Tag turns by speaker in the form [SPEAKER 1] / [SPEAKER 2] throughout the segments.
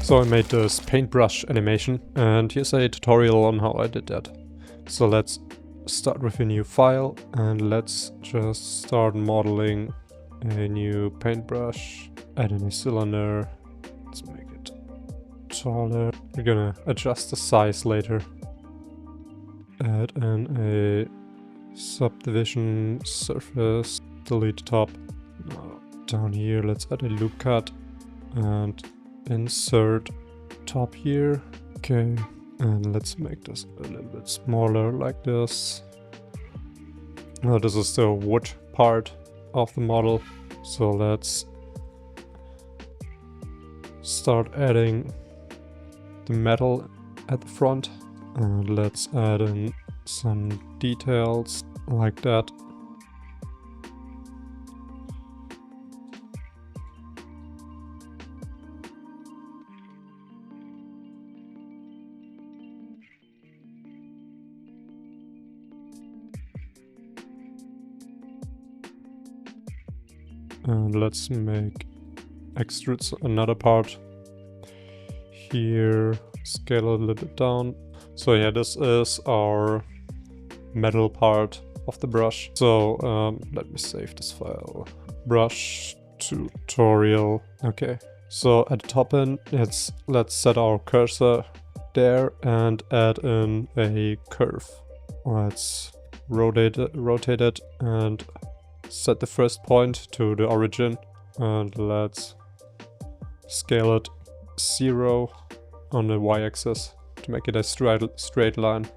[SPEAKER 1] So I made this paintbrush animation, and here's a tutorial on how I did that. So let's start with a new file, and let's just start modeling a new paintbrush. Add in a cylinder. Let's make it taller. We're gonna adjust the size later. Add in a subdivision surface. Delete the top. Now down here, let's add a loop cut and insert top here. Okay, and let's make this a little bit smaller like this. Now this is the wood part of the model, so let's start adding the metal at the front, and let's add in some details like that. And let's make extrude another part here, scale it a little bit down. So yeah, this is our metal part of the brush. So let me save this file. Brush tutorial. Okay, so at the top end, let's set our cursor there and add in a curve. Let's rotate it and set the first point to the origin, and let's scale it 0 on the y-axis to make it a straight line.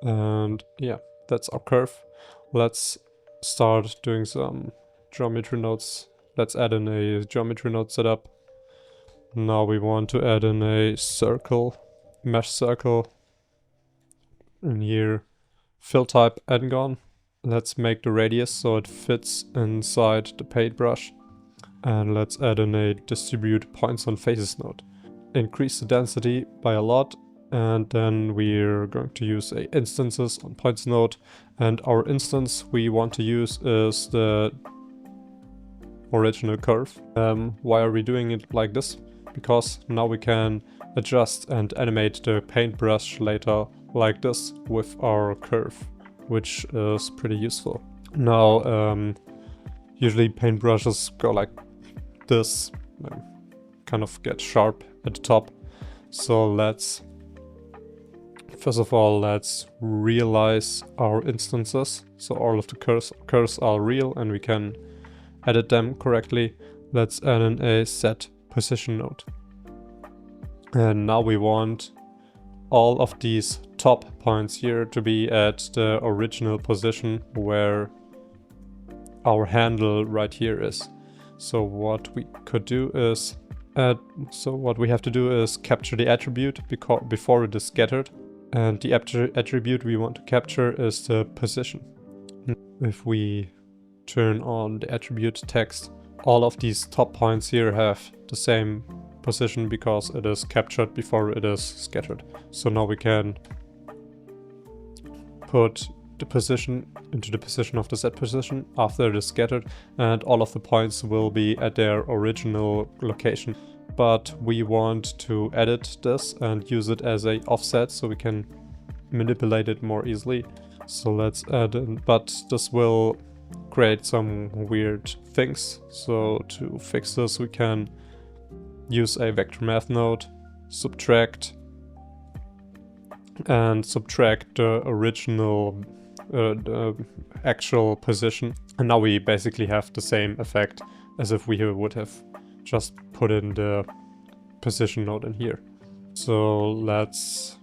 [SPEAKER 1] And yeah, that's our curve. Let's start doing some geometry nodes. Let's add in a geometry node setup. Now we want to add in a circle, mesh circle. And here, fill type N-gon. Let's make the radius so it fits inside the paintbrush. And let's add in a distribute points on faces node. Increase the density by a lot, and then we're going to use a instances on points node. And our instance we want to use is the original curve. Why are we doing it like this? Because now we can adjust and animate the paintbrush later like this with our curve, which is pretty useful. Now, usually paintbrushes go like this, kind of get sharp at the top. So first of all, let's realize our instances. So all of the curves are real and we can edit them correctly. Let's add in a set position node. And now we want all of these top points here to be at the original position where our handle right here is. So what we could do is what we have to do is capture the attribute before it is scattered. And the attribute we want to capture is the position. If we turn on the attribute text, all of these top points here have the same position because it is captured before it is scattered. So now we can put the position into the position of the set position after it is scattered, and all of the points will be at their original location. But we want to edit this and use it as a offset so we can manipulate it more easily. So let's add in, but this will create some weird things. So to fix this, we can use a vector math node, subtract, and subtract the original, the actual position. And now we basically have the same effect as if we would have just put in the position node in here. So let's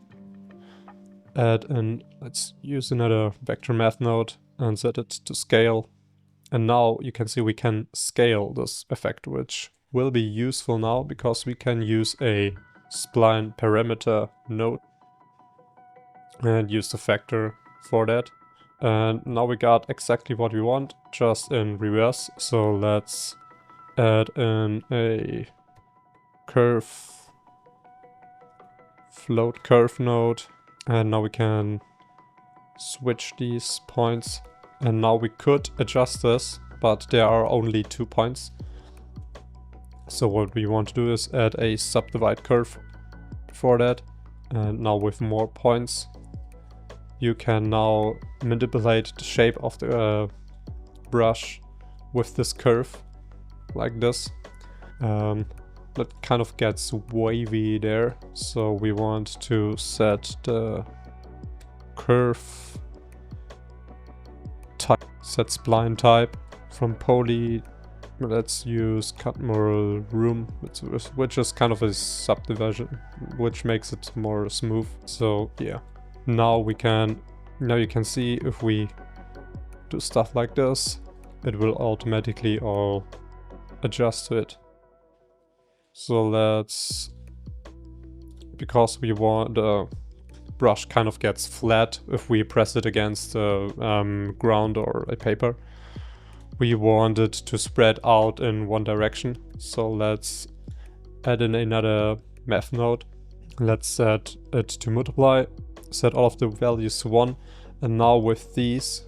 [SPEAKER 1] let's use another vector math node and set it to scale. And now you can see we can scale this effect, which will be useful now because we can use a spline parameter node and use the factor for that. And now we got exactly what we want, just in reverse. So let's add in a curve, float curve node, and now we can switch these points. And now we could adjust this but there are only 2 points. So what we want to do is add a subdivide curve for that. And now with more points, you can now manipulate the shape of the brush with this curve, like this. That kind of gets wavy there, so we want to set the curve type, set spline type from poly. Let's use cut more room, which is kind of a subdivision, which makes it more smooth. So yeah, now you can see if we do stuff like this, it will automatically all adjust to it. So because we want the brush kind of gets flat if we press it against the ground or a paper. We want it to spread out in one direction. So let's add in another math node. Let's set it to multiply, set all of the values to 1. And now with these,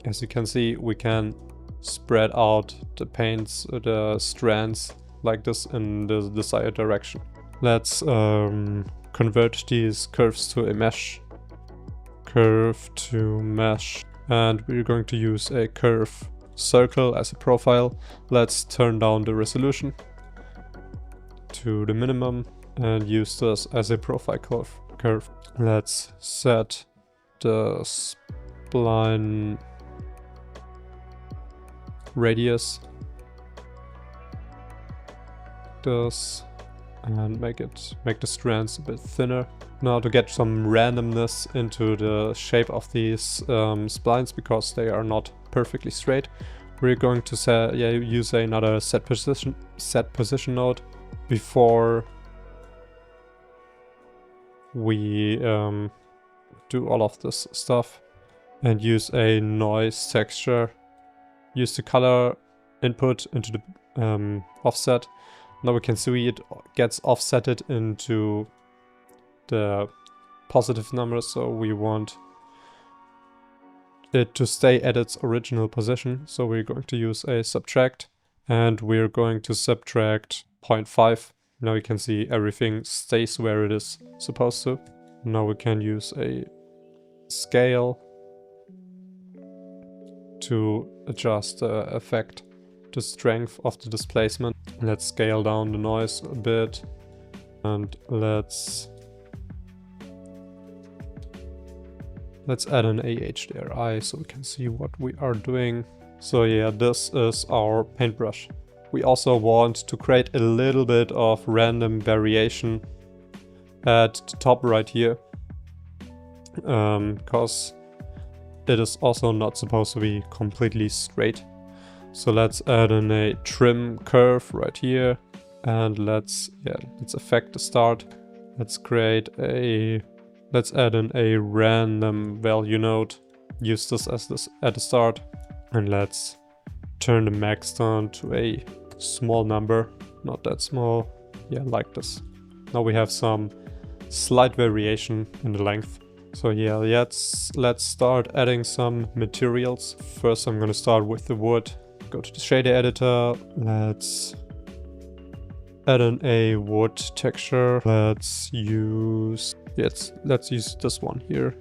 [SPEAKER 1] as you can see, we can spread out the paints, the strands, like this in the desired direction. Let's convert these curves to a mesh. Curve to mesh. And we're going to use a curve circle as a profile. Let's turn down the resolution to the minimum and use this as a profile curve. Let's set the spline radius this and make the strands a bit thinner. Now to get some randomness into the shape of these splines, because they are not perfectly straight, we're going to use another set position node before we do all of this stuff, and use a noise texture. Use the color input into the offset. Now we can see it gets offsetted into the positive number, so we want it to stay at its original position. So we're going to use a subtract, and we're going to subtract 0.5. Now you can see everything stays where it is supposed to. Now we can use a scale to adjust the effect, the strength of the displacement. Let's scale down the noise a bit, and let's add an AHDRI so we can see what we are doing. So yeah, this is our paintbrush. We also want to create a little bit of random variation at the top right here, because it is also not supposed to be completely straight. So let's add in a trim curve right here, and let's affect the start. Let's add in a random value node. Use this as at the start, and let's turn the max down to a small number, not that small. Yeah, like this. Now we have some slight variation in the length. So yeah, let's start adding some materials. First I'm gonna start with the wood. Go to the shader editor. Let's add in a wood texture. Let's use this one here.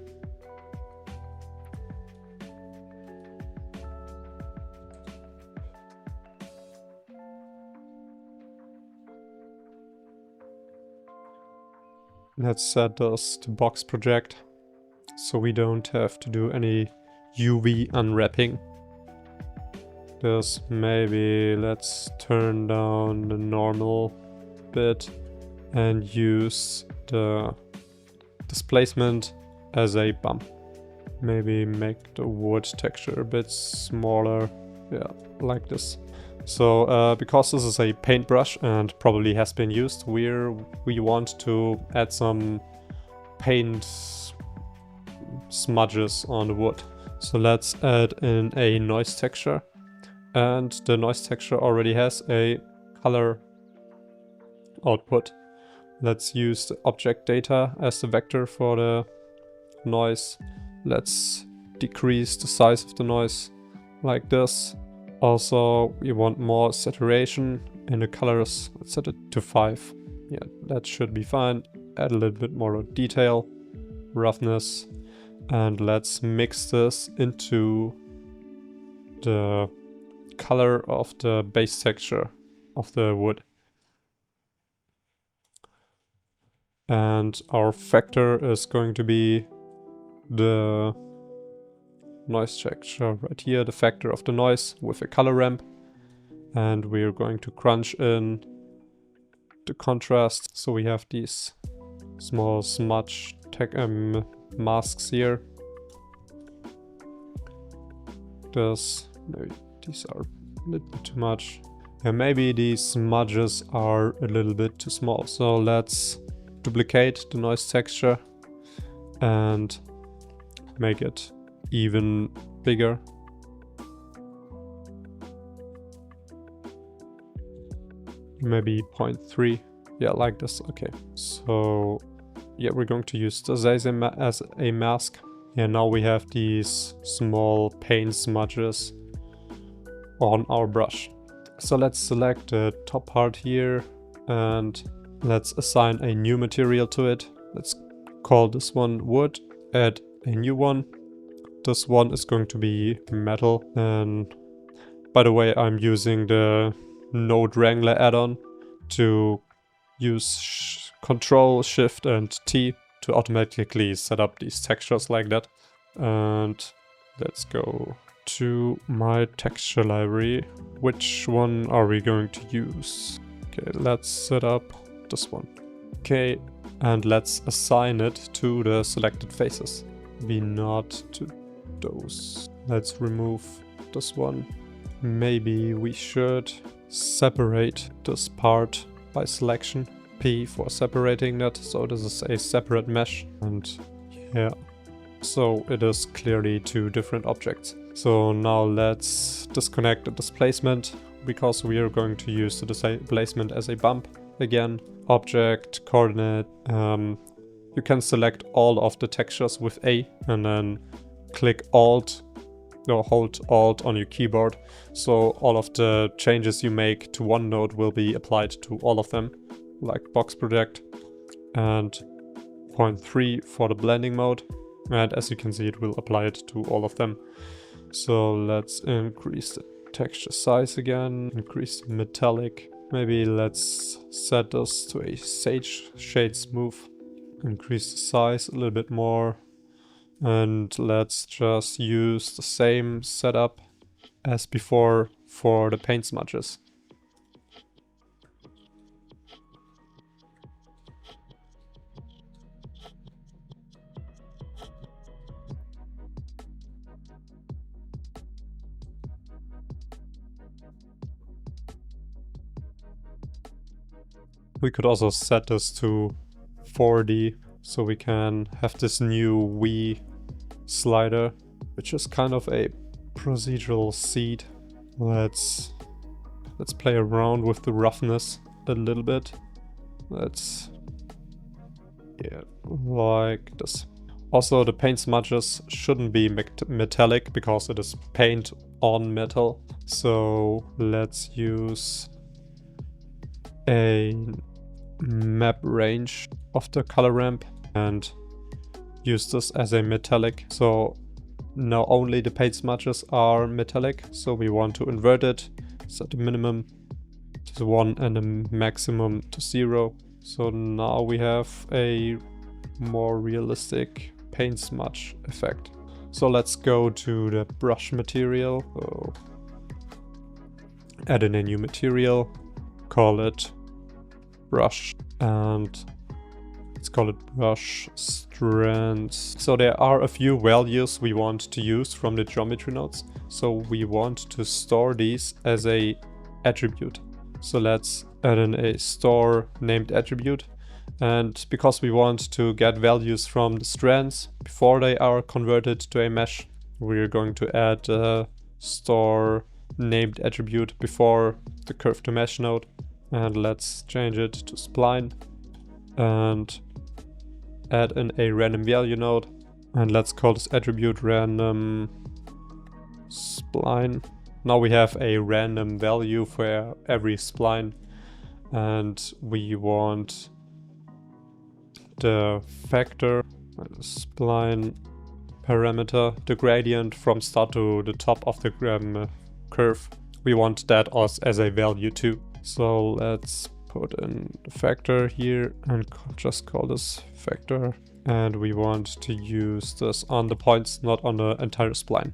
[SPEAKER 1] Let's set this to box project, so we don't have to do any UV unwrapping. This maybe let's turn down the normal bit and use the displacement as a bump. Maybe make the wood texture a bit smaller. Yeah, like this. So because this is a paintbrush and probably has been used, we want to add some paint smudges on the wood. So let's add in a noise texture, and the noise texture already has a color output. Let's use the object data as the vector for the noise. Let's decrease the size of the noise like this. Also, we want more saturation in the colors. Let's set it to 5. Yeah, that should be fine. Add a little bit more detail, roughness, and let's mix this into the color of the base texture of the wood. And our factor is going to be the noise texture right here, the factor of the noise with a color ramp. And we're going to crunch in the contrast. So we have these small smudge masks here. Maybe these are a little bit too much. Yeah, maybe these smudges are a little bit too small. So let's duplicate the noise texture and make it even bigger. Maybe 0.3. Yeah, like this. Okay. So yeah, we're going to use this as a mask. Yeah, now we have these small paint smudges on our brush. So let's select the top part here and let's assign a new material to it. Let's call this one wood, add a new one. This one is going to be metal. And by the way, I'm using the Node Wrangler add-on to use Control, Shift and T to automatically set up these textures like that. And let's go to my texture library. Which one are we going to use? Okay, let's set up this one. Okay, and let's assign it to the selected faces. Maybe not to those. Let's remove this one. Maybe we should separate this part by selection. P for separating that, so this is a separate mesh. And yeah, so it is clearly two different objects. So now let's disconnect the displacement, because we are going to use the displacement as a bump. Again, object, coordinate. You can select all of the textures with A and then click Alt or hold Alt on your keyboard. So all of the changes you make to one node will be applied to all of them, like box project. And 0.3 for the blending mode. And as you can see, it will apply it to all of them. So let's increase the texture size again, increase the metallic. Maybe let's set this to a shade smooth. Increase the size a little bit more. And let's just use the same setup as before for the paint smudges. We could also set this to 4D, so we can have this new V slider, which is kind of a procedural seed. Let's play around with the roughness a little bit. Like this. Also, the paint smudges shouldn't be metallic because it is paint on metal. So let's use a map range of the color ramp and use this as a metallic. So now only the paint smudges are metallic, so we want to invert it, set the minimum to 1 and the maximum to 0. So now we have a more realistic paint smudge effect. So let's go to the brush material. So add in a new material, call it brush, and let's call it brush strands. So there are a few values we want to use from the geometry nodes. So we want to store these as a attribute. So let's add in a store named attribute. And because we want to get values from the strands before they are converted to a mesh, we're going to add a store named attribute before the curve to mesh node. And let's change it to spline and add in a random value node. And let's call this attribute random spline. Now we have a random value for every spline, and we want the factor, spline parameter, the gradient from start to the top of the curve. We want that as a value too. So let's put in the factor here and just call this factor. And we want to use this on the points, not on the entire spline.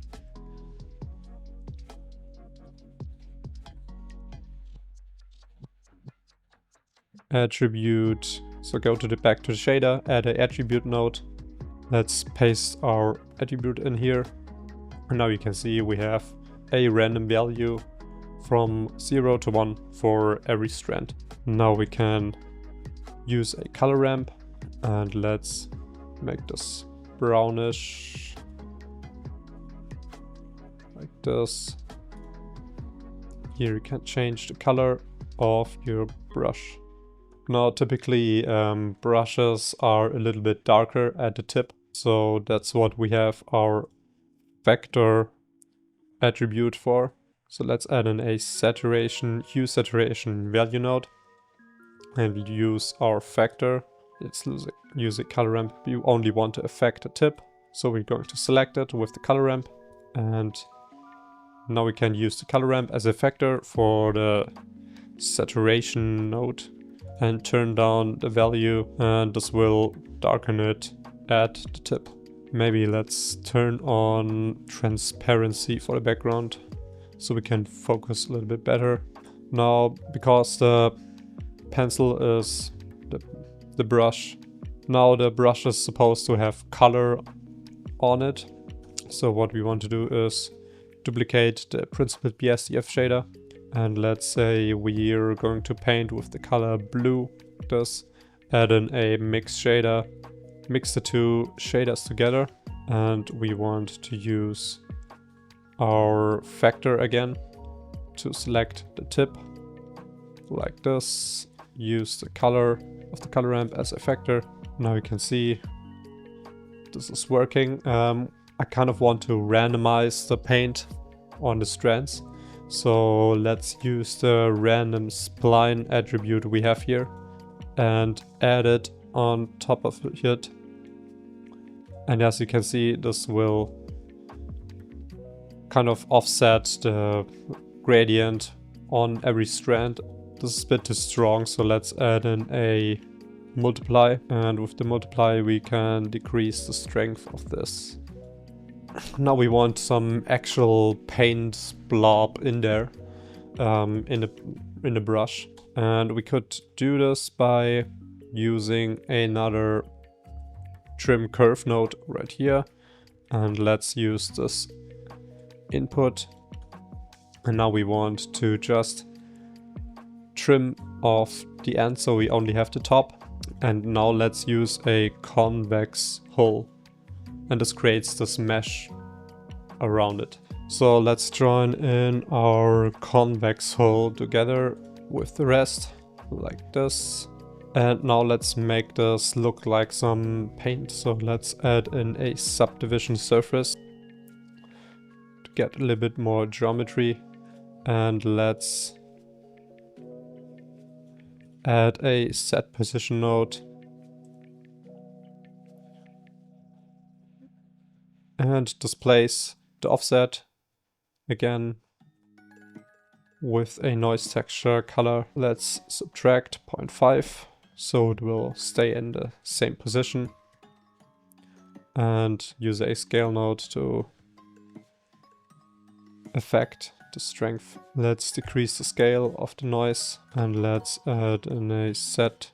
[SPEAKER 1] Attribute, so go to the back to the shader, add an attribute node. Let's paste our attribute in here. And now you can see we have a random value from 0 to 1 for every strand. Now we can use a color ramp, and let's make this brownish like this. Here you can change the color of your brush. Now typically brushes are a little bit darker at the tip, so that's what we have our vector attribute for. So let's add in a saturation, hue saturation value node, and use our factor. Let's use a color ramp. You only want to affect the tip, so we're going to select it with the color ramp, and now we can use the color ramp as a factor for the saturation node and turn down the value, and this will darken it at the tip. Maybe let's turn on transparency for the background so we can focus a little bit better. Now, because the pencil is the brush, now the brush is supposed to have color on it. So what we want to do is duplicate the principled BSDF shader, and let's say we're going to paint with the color blue. This, add in a mix shader, mix the two shaders together, and we want to use our factor again to select the tip like this. Use the color of the color ramp as a factor. Now you can see this is working. I kind of want to randomize the paint on the strands. So let's use the random spline attribute we have here and add it on top of it. And as you can see, this will kind of offset the gradient on every strand. This is a bit too strong, so let's add in a multiply, and with the multiply we can decrease the strength of this. Now we want some actual paint blob in there, in the brush, and we could do this by using another trim curve node right here, and let's use this input. And now we want to just trim off the end so we only have the top. And now let's use a convex hull, and this creates this mesh around it. So let's join in our convex hull together with the rest like this. And now let's make this look like some paint. So let's add in a subdivision surface to get a little bit more geometry, and let's add a set position node and displace the offset again with a noise texture color. Let's subtract 0.5 so it will stay in the same position, and use a scale node to affect the strength. Let's decrease the scale of the noise, and let's add in a set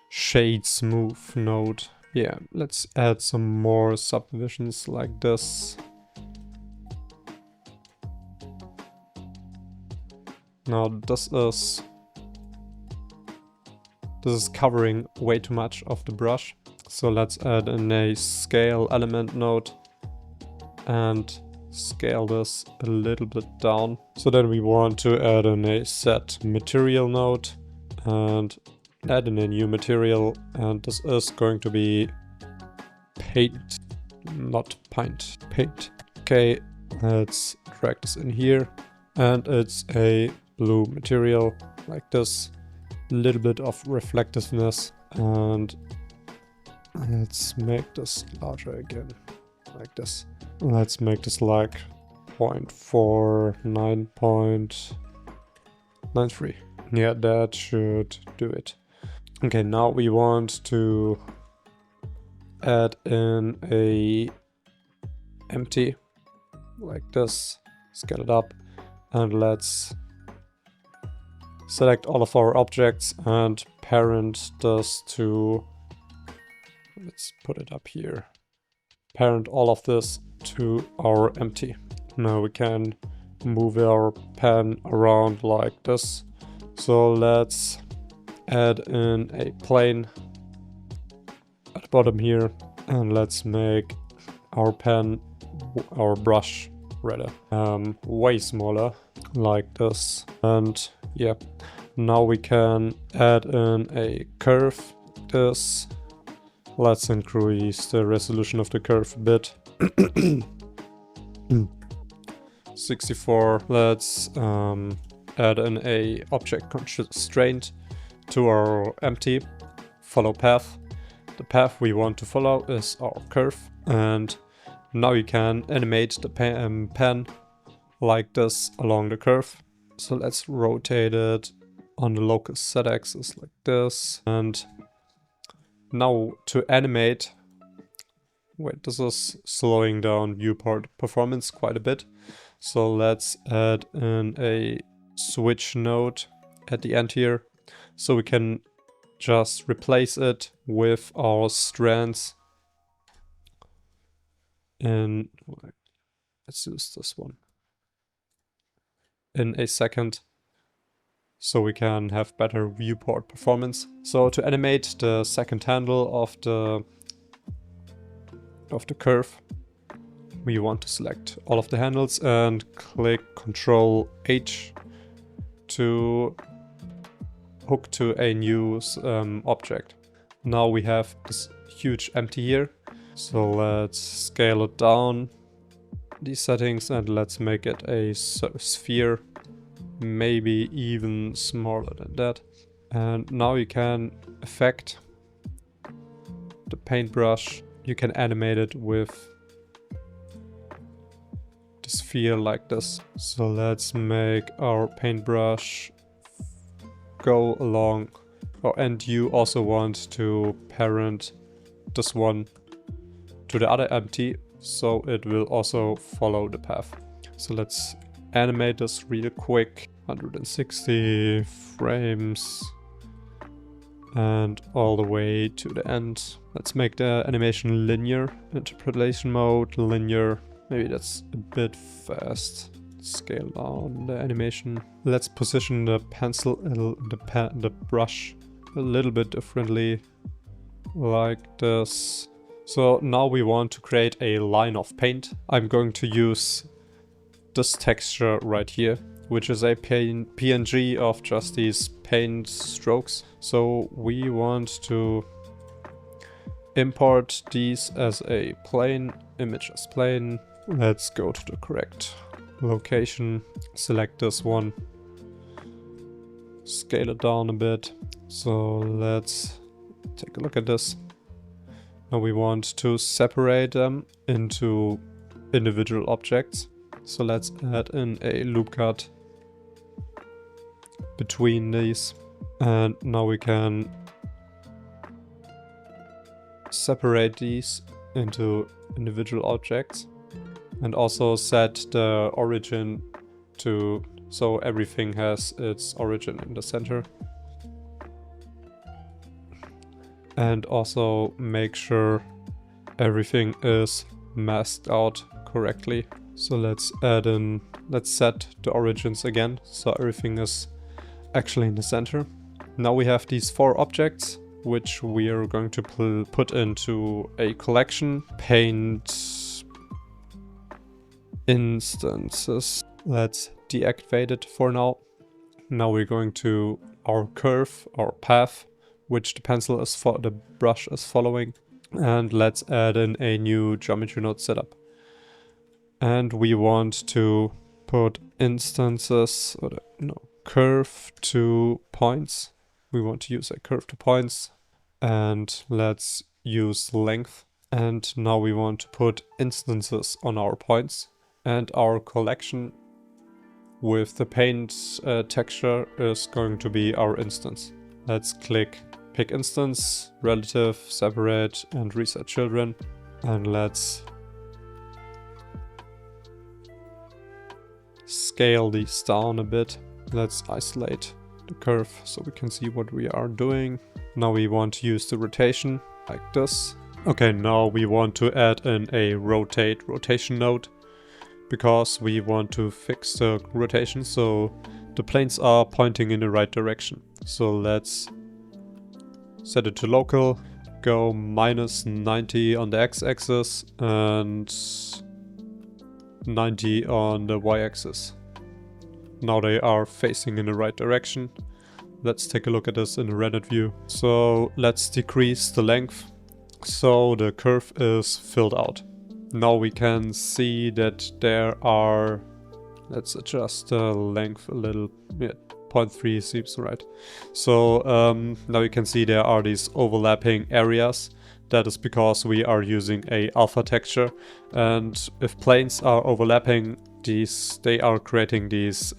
[SPEAKER 1] shade smooth node. Yeah, let's add some more subdivisions like this. Now this is covering way too much of the brush, so let's add in a scale element node and scale this a little bit down. So then we want to add in a set material node and add in a new material, and this is going to be paint, not paint, paint. Okay, Let's drag this in here. And it's a blue material like this. A little bit of reflectiveness. And let's make this larger again, like this. Let's make this like 0.49.93. Yeah, that should do it. Okay, now we want to add in a empty, like this, scale it up, and let's select all of our objects and parent this to, let's put it up here, parent all of this to our empty. Now we can move our pen around like this. So let's add in a plane at the bottom here, and let's make our pen, our brush rather, way smaller like this. And yeah, now we can add in a curve like this. Let's increase the resolution of the curve a bit. 64. Let's add in a object constraint to our empty follow path. The path we want to follow is our curve, and now you can animate the pen like this along the curve. So let's rotate it on the local z-axis like this. And now to animate, wait, this is slowing down viewport performance quite a bit. So let's add in a switch node at the end here, so we can just replace it with our strands in, let's use this one, in a second, so we can have better viewport performance. So to animate the second handle of the curve, we want to select all of the handles and click Ctrl H to hook to a new object. Now we have this huge empty here, so let's scale it down, these settings, and let's make it a sphere, maybe even smaller than that. And now you can affect the paintbrush, you can animate it with the sphere like this. So let's make our paintbrush go along, and you also want to parent this one to the other empty, so it will also follow the path. So let's animate this really quick, 160 frames and all the way to the end. Let's make the animation linear, interpolation mode, linear, maybe that's a bit fast. Scale down the animation. Let's position the pencil, the brush a little bit differently, like this. So now we want to create a line of paint. I'm going to use this texture right here, which is a PNG of just these paint strokes. So we want to import these as a plane, image as plane. Let's go to the correct location, select this one, scale it down a bit. So let's take a look at this. Now we want to separate them into individual objects. So let's add in a loop cut between these, and now we can separate these into individual objects. And also set the origin to, so everything has its origin in the center. And also make sure everything is masked out correctly. So let's set the origins again, so everything is actually in the center. Now we have these 4 objects, which we are going to put into a collection, paint instances. Let's deactivate it for now. Now we're going to our curve, our path, which the the brush is following, and let's add in a new geometry node setup. And we want to put instances, or curve to points. We want to use a curve to points, and let's use length. And now we want to put instances on our points, and our collection with the paint texture is going to be our instance. Let's click pick instance, relative, separate, and reset children. And let's scale these down a bit. Let's isolate the curve so we can see what we are doing. Now we want to use the rotation like this. Okay, now we want to add in a rotation node, because we want to fix the rotation so the planes are pointing in the right direction. So let's set it to local, go -90 on the x-axis and 90 on the y-axis. Now they are facing in the right direction. Let's take a look at this in the rendered view. So let's decrease the length so the curve is filled out. Now we can see that there are, let's adjust the length a little, yeah, 0.3 seems right. So now you can see there are these overlapping areas. That is because we are using a alpha texture, and if planes are overlapping, they are creating these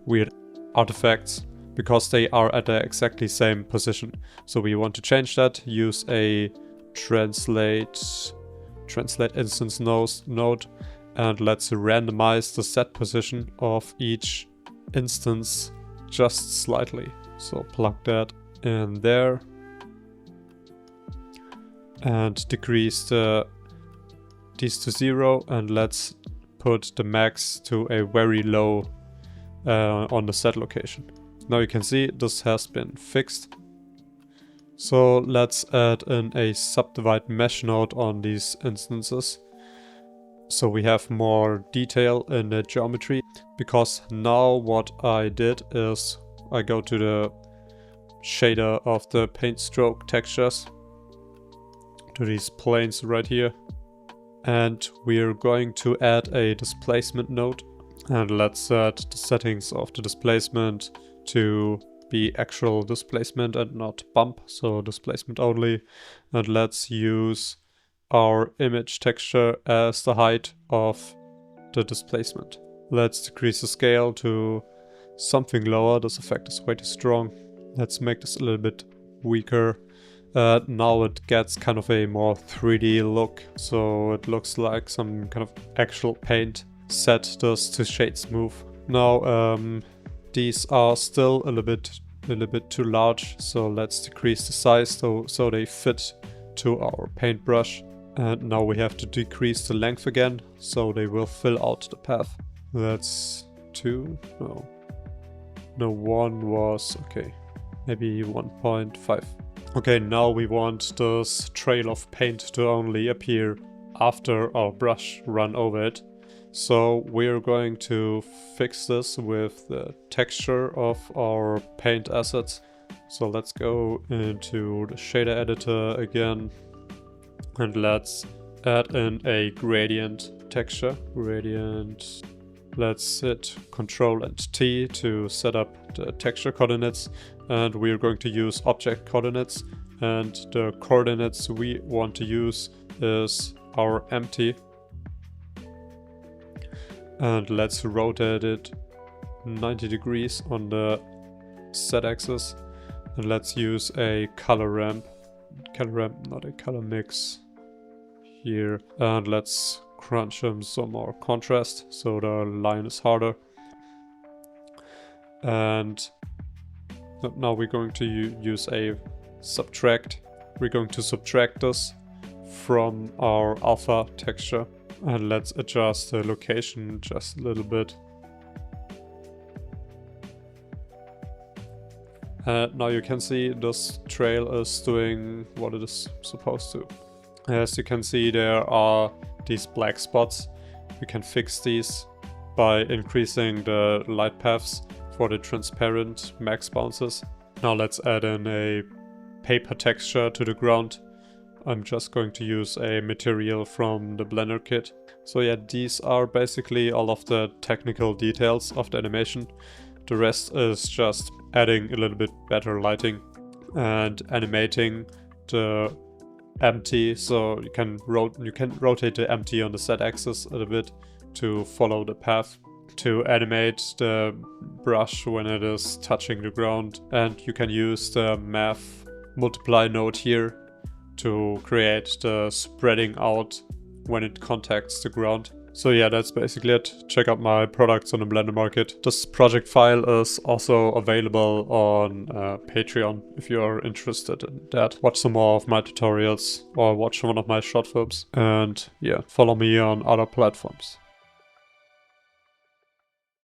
[SPEAKER 1] weird artifacts because they are at the exactly same position. So we want to change that, use a translate instance node, and let's randomize the set position of each instance just slightly. So plug that in there and decrease these to 0, and let's put the max to a very low on the set location. Now you can see this has been fixed. So let's add in a subdivide mesh node on these instances, so we have more detail in the geometry. Because now what I did is I go to the shader of the paint stroke textures, to these planes right here, and we're going to add a displacement node, and let's set the settings of the displacement to be actual displacement and not bump, so displacement only. And let's use our image texture as the height of the displacement. Let's decrease the scale to something lower. This effect is way too strong. Let's make this a little bit weaker. Now it gets kind of a more 3D look, so it looks like some kind of actual paint. Set this to shade smooth. Now these are still a little bit too large, so let's decrease the size so they fit to our paintbrush. And now we have to decrease the length again, so they will fill out the path. That's 2. No, 1 was okay. Maybe 1.5. Okay, now we want this trail of paint to only appear after our brush run over it. So we're going to fix this with the texture of our paint assets. So let's go into the shader editor again, and let's add in a gradient texture. Gradient. Let's hit Ctrl and T to set up the texture coordinates, and we're going to use object coordinates, and the coordinates we want to use is our empty. And let's rotate it 90 degrees on the z-axis, and let's use a color ramp, not a color mix here, and let's crunch some more contrast so the line is harder. And now we're going to use a subtract. We're going to subtract this from our alpha texture, and let's adjust the location just a little bit. And now you can see this trail is doing what it is supposed to. As you can see, there are these black spots. We can fix these by increasing the light paths for the transparent max bounces. Now let's add in a paper texture to the ground I'm just going to use a material from the Blender kit. So yeah, these are basically all of the technical details of the animation. The rest is just adding a little bit better lighting and animating the empty, so you can rotate the empty on the Z axis a little bit to follow the path, to animate the brush when it is touching the ground, and you can use the math multiply node here to create the spreading out when it contacts the ground. So yeah, that's basically it. Check out my products on the Blender market. This project file is also available on Patreon if you are interested in that. Watch some more of my tutorials or watch one of my short films. And yeah, follow me on other platforms.